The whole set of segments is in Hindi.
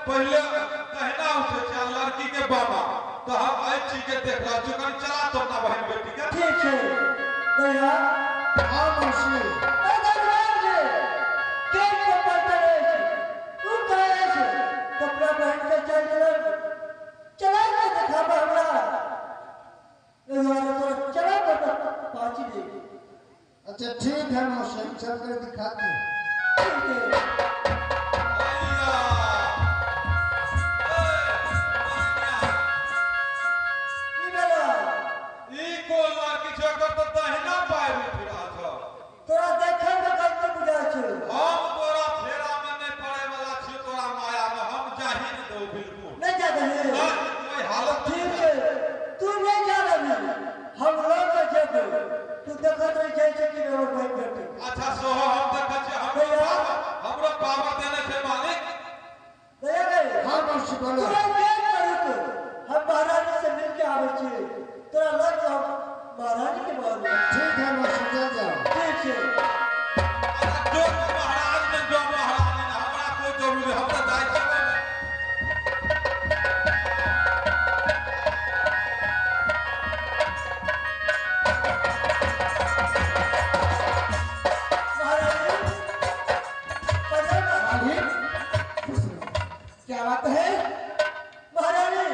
पहले कहना उसे चाल लड़की के बाबा तो हम आई चीज के देख रहा चुकन चला तो ना बहन बेटी के ठीक है दया हाँ मौसी दरबार जे के पता है तू कहे छे कपड़ा पहन के चला के दिखावा हमरा तो चला तो पाची दे। अच्छा ठीक है मौसी हम चल कर दिखाते हैं। तोरा देखे में गलती बुझा छे हम तोरा फेरा में नहीं पड़े वाला छी तोरा माया में हम जाहि न दो बिल्कुल नहीं जा रहे कोई हालत ठीक है तू नहीं जा रही हम लोग जेबे तू देखत रह जाय छे कि रो भाई बेटी अच्छा सोहो हम देखत छी हमरो पावर देने से मालिक दया रे हाँ मौसी बोलो तोरा के करू तो हम महारानी से मिल के आवे छी तोरा लग जाओ महारानी के बारे में ठीक है मौसी चल जाओ ठीक है जो महाराज ने जो महारानी ने हमरा कोई जरूरी हमरा जाय छी क्या बात है महारानी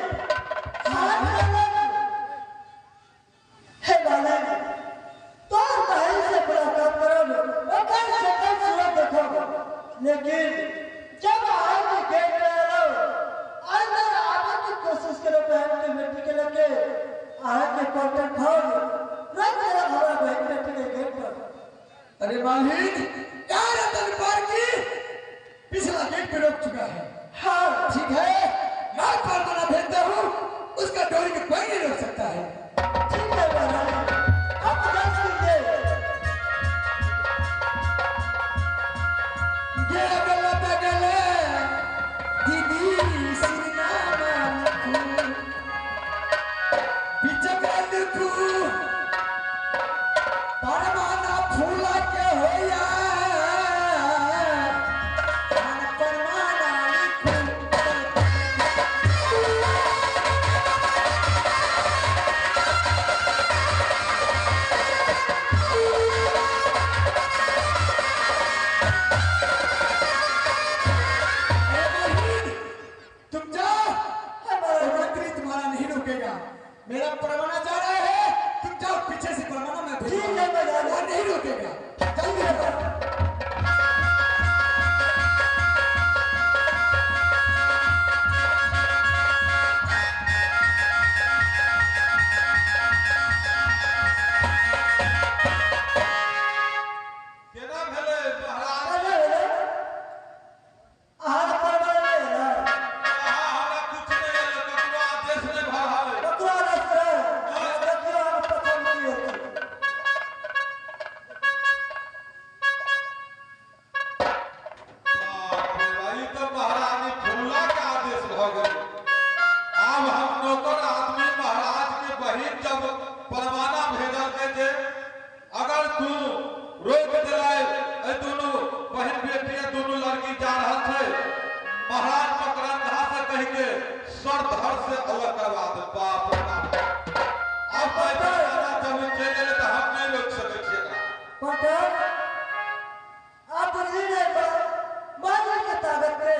हे महारानी तो भाई से मुलाकात करो ओकर शकल सूरत देखो लेकिन जब आगे गेट पे आओ अंदर आने की कोशिश करो बहन के बेटी के लगे आगे क्वार्टर खोल रख दे हमारा बहन बेटी के गेट पर। अरे मालिक यार दरबार की पिछला गेट पे रोक चुका है। हाँ ठीक है मैं परमाना भेजता हूँ उसका डोरी में कोई नहीं रोक सकता है। ठीक है महारानी अब दस कीजिए गेला गला बगले दीदी सीना मानकू बिचकलकू परमाना फूला के होया मेरा परवाना जा रहा है तुम जाओ पीछे से परवाना मैं भेज ठीक है मैं वो नहीं रुकेगा जल्दी करो। केना भेले महाराज अरे आहार परवाना है ना हमरा कुछ नहीं है ककरो आदेश नहीं भा है बकरा रस्ता देखियो हम पसंद की होती भाई तो महारानी फुल्ला के आदेश भ गए अब हम नौकर आदमी महाराज के बहिन जब परवाना भेजल के जे अगर तू रोक दिलाए ए दोनों बहन बेटी दोनों लड़की जा रहल छे महाराज मकरंधा से कह के सर धर से अलग करवा दे बाप रे बाप अब पैसा जब चले गेले तो हम नहीं रोक सके छिए पटक आप लीडर पर मानव के ताकत पे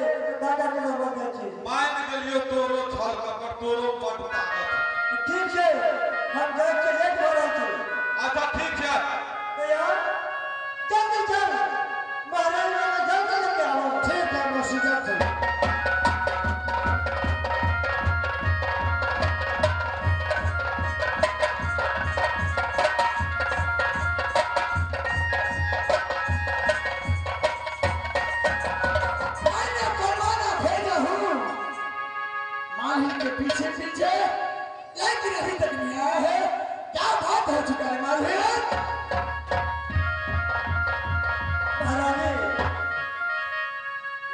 दादा के नाम दे छी मान गेलियो तोरो छल कपड़ तोरो बड़ ताकत ठीक है हम घर के लेट हो रहे थे अच्छा ठीक है तो यार जल्दी चल महाराज ने जल्दी लेके आओ ठीक है मौसी चल मैंने परवाना भेजा हूँ मालिक के पीछे पीछे लेकिन अभी तक नहीं आया है। क्या बात हो चुका है मालिक? महारानी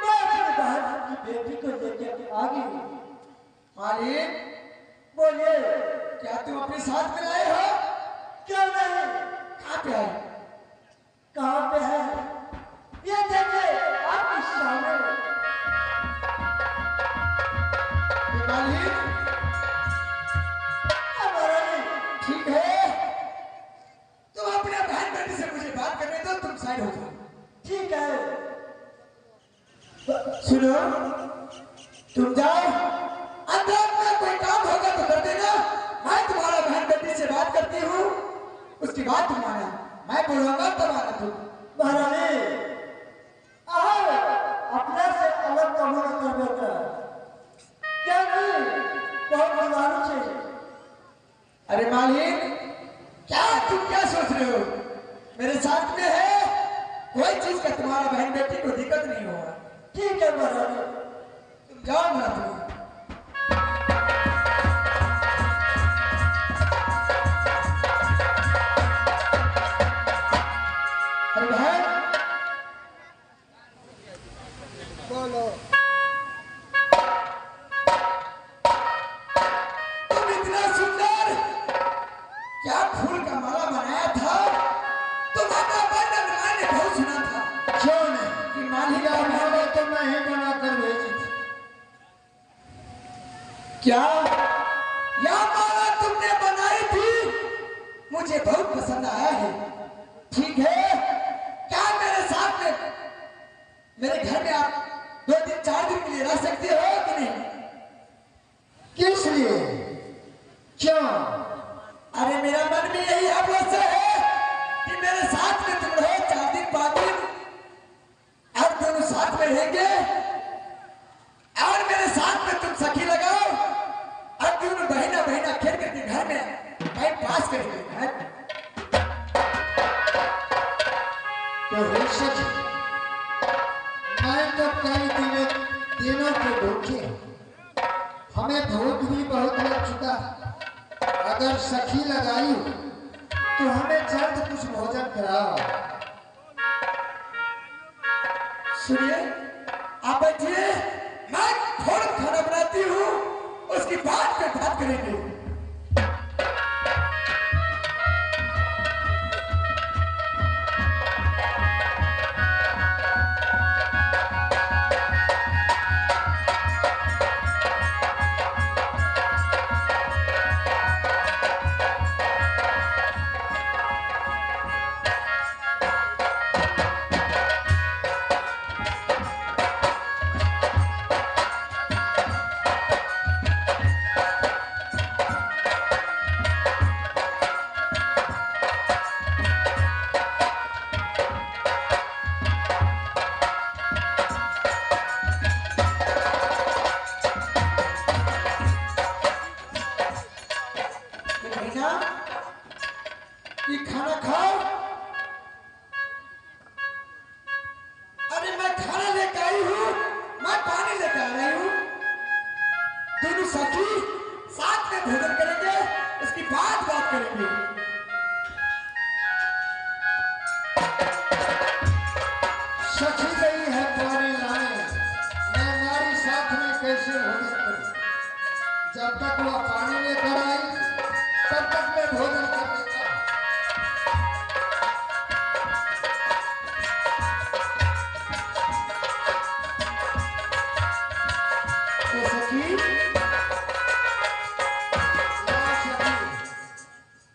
मैं अपनी बहन की बेटी को लेके आ गई मालिक बोलिए क्या तुम अपने साथ में लाए हो? क्यों नहीं कहाँ पे आए? कहाँ पे है ये देखिए आपके सामने मालिक हमारा नहीं। ठीक है, तुम अपने बहन बेटी से मुझे बात करने दो, तुम साइड हो जाओ। ठीक है। सुनो, तुम जाओ, अंदर में कोई काम होगा तो कर देना। मैं तुम्हारा बहन बेटी से बात करती हूँ, उसकी बात तुम माना, मैं बोलूंगा तब आना तुम। महारानी आओ, अपने से अलग कमरा कर बेटा, क्या नहीं बहुत बुलाना चाहिए। अरे मालिक, क्या तुम क्या सोच रहे हो? मेरे साथ में है, कोई चीज का तुम्हारा बहन बेटी को दिक्कत नहीं होगा। ठीक है महारानी, तुम जाओ ना तुम। अरे बहन, बोलो। तुम इतना सुंदर क्या फूल का माला बनाया था? तुम्हारा वर्णन मैंने बहुत सुना था। क्यों नहीं? कि मालिक यह माला तो मैं ही बनाकर भेजी थी। क्या यह माला तुमने बनाई थी? मुझे बहुत पसंद आया है। ठीक है, क्या मेरे साथ में मेरे घर में आप 2 दिन 4 दिन के लिए रह सकते हो कि नहीं? किस लिए? क्यों? अरे मेरा मन में यही अवश्य है कि मेरे साथ में तुम रहो 4 दिन 5 दिन, और दोनों साथ में रहेंगे, और मेरे साथ में तुम सखी लगाओ, और दोनों बहना बहना खेल करके घर में टाइम पास करेंगे। तो हो सके मैं तो कई दिनों के भूखे हूं। हमें भूख भी बहुत लग चुका है। अगर सखी लगाई तो हमें जल्द कुछ भोजन कराओ। सुनिए, आप बैठिए, मैं थोड़ा खाना बनाती हूँ, उसकी बात पे बात करेंगे। ये खाना खाओ। अरे मैं खाना लेकर आई हूँ, मैं पानी लेकर आ रही हूँ। दोनों सखी साथ में भोजन करेंगे, उसकी बात करेंगे। सखी गई है पानी लाने, मैं नारी साथ में कैसे भोजन करूं? जब तक वह पानी लेकर आई तब तक मैं भोजन कर लेता। तो सखी,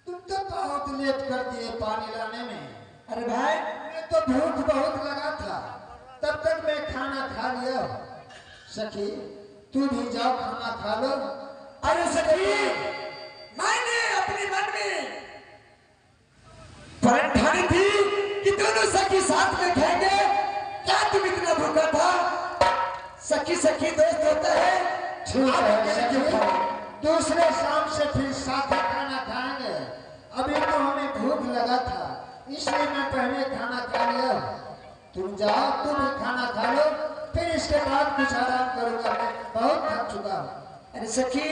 तुम तो बहुत लेट कर दिए पानी लाने में। अरे भाई, मैं तो भूख बहुत लगा था, तब तक मैं खाना खा लिया। सखी तू भी जाओ खाना खा लो। अरे सखी, मैंने अपने मन में प्रण ठानी थी कि दोनों सखी साथ में खाएंगे। क्या तुम इतना भूखा था? सखी सखी दोस्त होता है। ठीक आप है अकेले क्यों सखी, खाओ? दूसरे शाम से फिर साथ ही खाना खाएंगे। अभी तो हमें भूख लगा था, इसलिए मैं पहले खाना खा लिया। तुम जाओ, तुम भी खाना खा लो, फिर इसके बाद कुछ आराम करूंगा। मैं बहुत थक चुका हूँ। अरे सखी,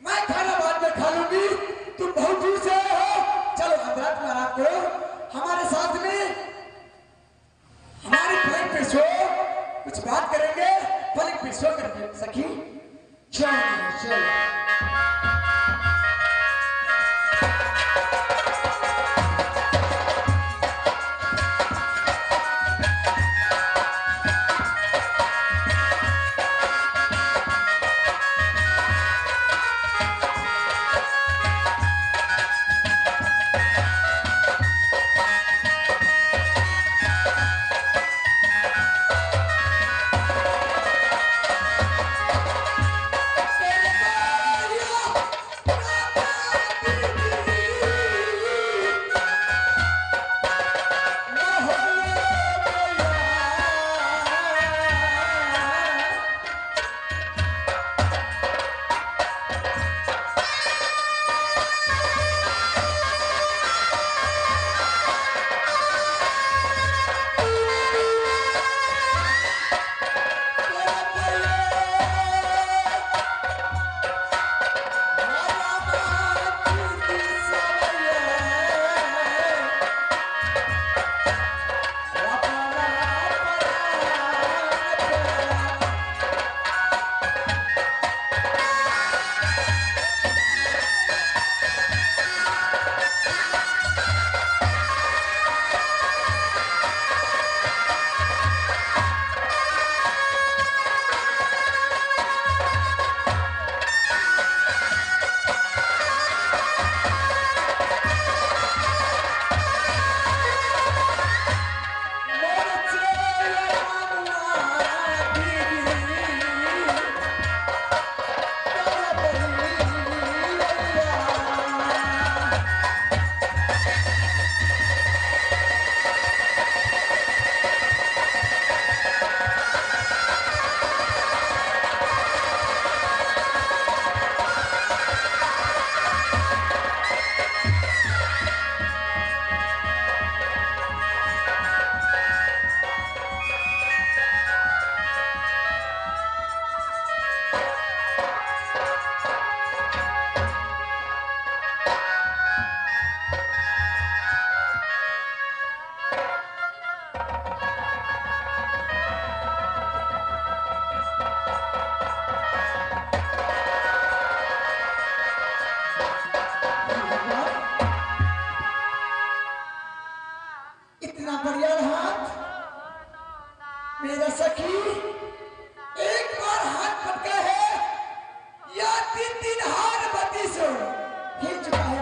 मैं खाना बाद में खा लूंगी, तुम बहुत दूर से आए हो। चलो अंदर में आराम करो, हमारे साथ में हमारी पलंग पे सो, कुछ बात करेंगे, पलंग पे सो करके। सखी चलो चलो।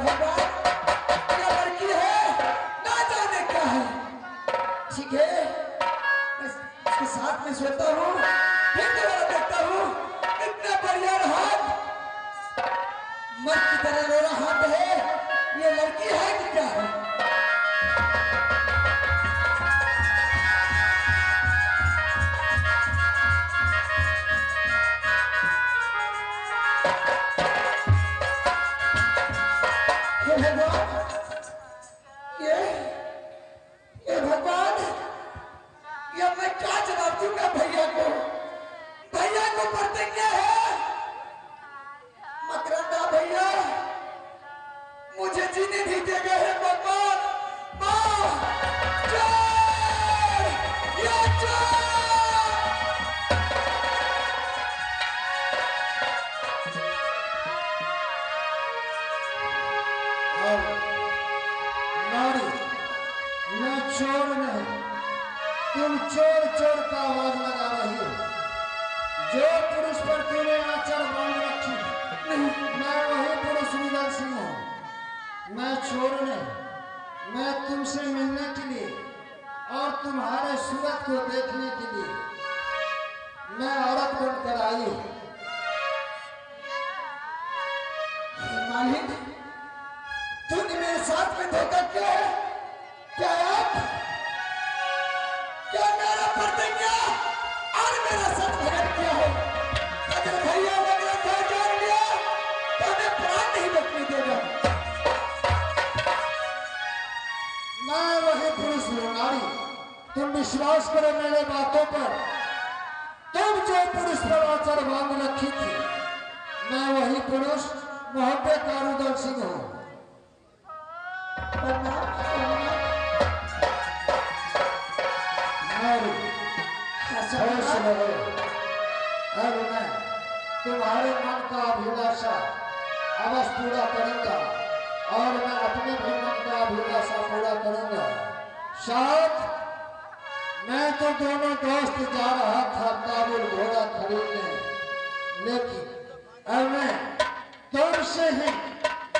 भगवान, ये लड़की है ना जाने क्या है। ठीक है, मैं इसके साथ में सोता हूँ, फिर दोबारा देखता हूँ, इतना बढ़िया हाथ, मर्द की तरह मेरा हाथ है, ये लड़की है कि क्या है? ये भगवान, ये मैं क्या जवाब दूंगा भैया को? भैया को प्रतिज्ञा है, मकरंदा भैया मुझे जीने नहीं देगा है भगवान। माँ, चोर, ये चोर! नारी, मैं चोर नहीं, तुम चोर चोर का आवाज लगा रही हो। जो पुरुष पर तूने आंचल बांध रखी, मैं वही पुरुष रुदल सिंह हूँ। मैं चोर नहीं, मैं तुमसे मिलने के लिए और तुम्हारे सूरत को देखने के लिए मैं औरत बनकर आई हूँ। मालिक, तूने मेरे साथ में धोखा किया है। क्या आप, क्या मेरा प्रतिज्ञा और मेरा सच भगत किया है? अगर भैया वगैरह था जान लिया तो हमें प्राण नहीं बचने देगा। मैं वही पुरुष हूँ नारी, तुम विश्वास करो मेरे बातों पर। तुम जो पुरुष पर आंचल बांध रखी थी, मैं वही पुरुष मोहब्बत कारुदल सिंह हूँ। अब मैं तुम्हारे मन का अभिलाषा अवश्य पूरा करूंगा और मैं अपने भी मन का अभिलाषा पूरा करूंगा। साथ मैं तो दोनों दोस्त जा रहा था काबुल घोड़ा खरीदने, लेकिन अब मैं तुमसे ही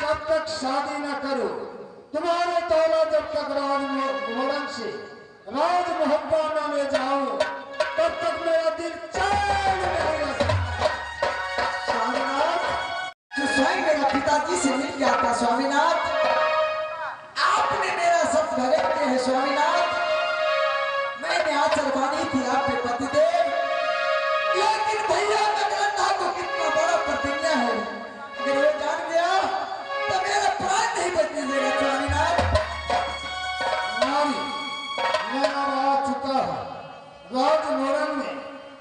जब तक शादी न करूं, तुम्हारे दौला जब तक राजमोहन से राज मोहब्बा न ले जाऊं, तब तक मेरा दिल चैन नहीं रह सकता। स्वामीनाथ, जो स्वयं मेरा पिताजी से मिल गया था स्वामीनाथ, आपने मेरा सत भगत किया है स्वामीनाथ। मैंने आचर बानी थी आप पे पतिदेव, लेकिन भैया मकरंदा को कितना बड़ा प्रतिज्ञा है, अगर वो जान गया तो मेरा प्राण नहीं बचने देगा स्वामीनाथ। नारी, मैं अब आ चुका हूँ राजमोहन में।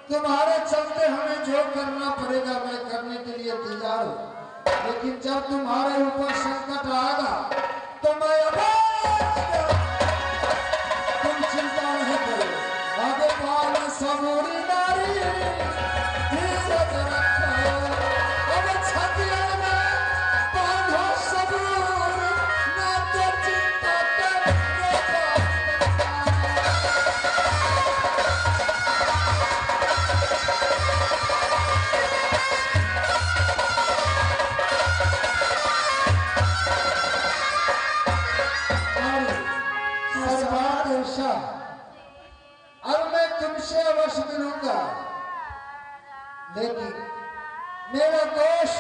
तुम्हारे चलते हमें जो करना पड़ेगा मैं करने के लिए तैयार हूँ, लेकिन जब तुम्हारे ऊपर संकट आएगा तो मैं तुम चिंता नहीं करो। आगे पाल सबूरी नारी, धीरज रखो, अब छतिया में बांधो सबूर, ना तो चिंता करने अब मैं तुमसे अवश्य मिलूंगा, लेकिन मेरा दोष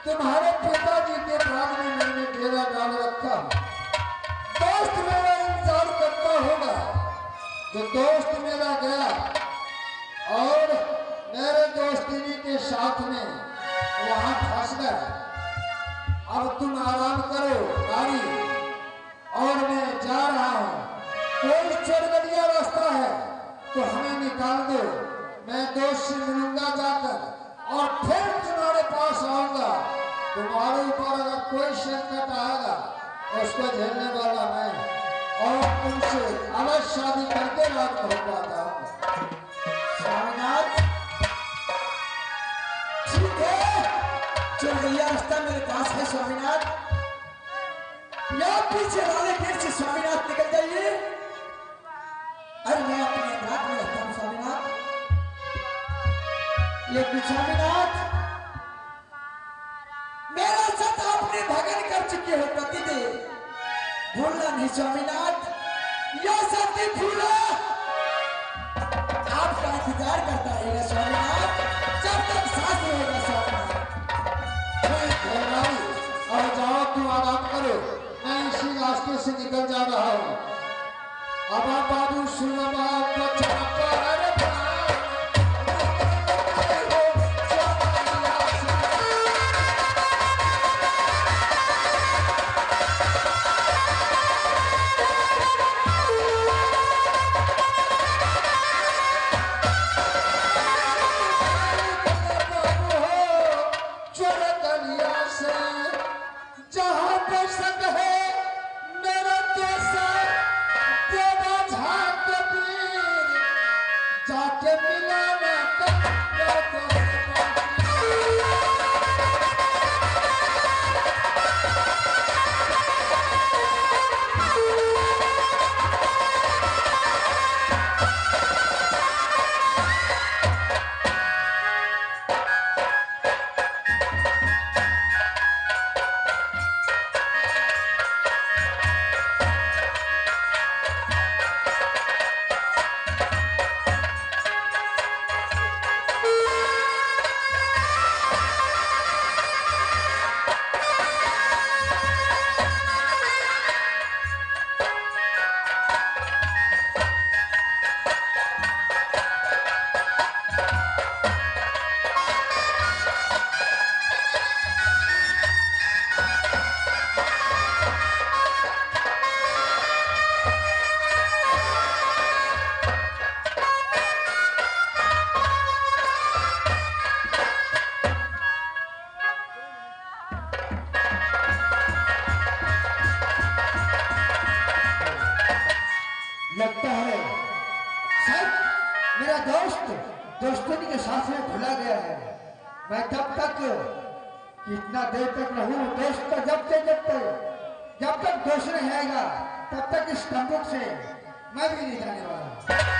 तुम्हारे पिताजी के बाद में मैंने डेरा डाल रखा। दोस्त मेरा इंतजार करता होगा। जो दोस्त मेरा गया और मेरे दोस्तिनी के साथ में वहां फंस गया। अब तुम आराम करो नारी, और मैं जा रहा हूँ। कोई चोरगलिया रास्ता है तो हमें निकाल दो, मैं दोस्त से मिलूंगा जाकर और फिर तुम्हारे पास आऊंगा। तुम्हारे ऊपर अगर कोई संकट आएगा उसको झेलने वाला मैं, और तुमसे अलग शादी करके रात हो पाता हूँ। स्वामीनाथ, ठीक है, चोरगलिया रास्ता मेरे पास है स्वामीनाथ। या पीछे वाले गेट से स्वामीनाथ निकल जाइए। अरे मैं अपने रात में रहता हूँ स्वामीनाथ, लेकिन स्वामीनाथ मेरा साथ आपने भगन कर चुके हो पतिदेव, भूलना नहीं स्वामीनाथ, यह सत्य भूला। आपका इंतजार करता रहेगा स्वामीनाथ, जब तक सांस रहेगा स्वामीनाथ। अब जाओ, तुम आराम करो, मैं इसी रास्ते से निकल जा रहा हूँ। अब आप बाबू सुनो बात लगता है शायद मेरा दोस्त दोस्तनी के साथ में भुला गया है। मैं तब तक कितना देर तक रहूं दोस्त का, जब तक दोस्त नहीं आएगा तब तक इस तंबू से मैं भी नहीं जाने वाला।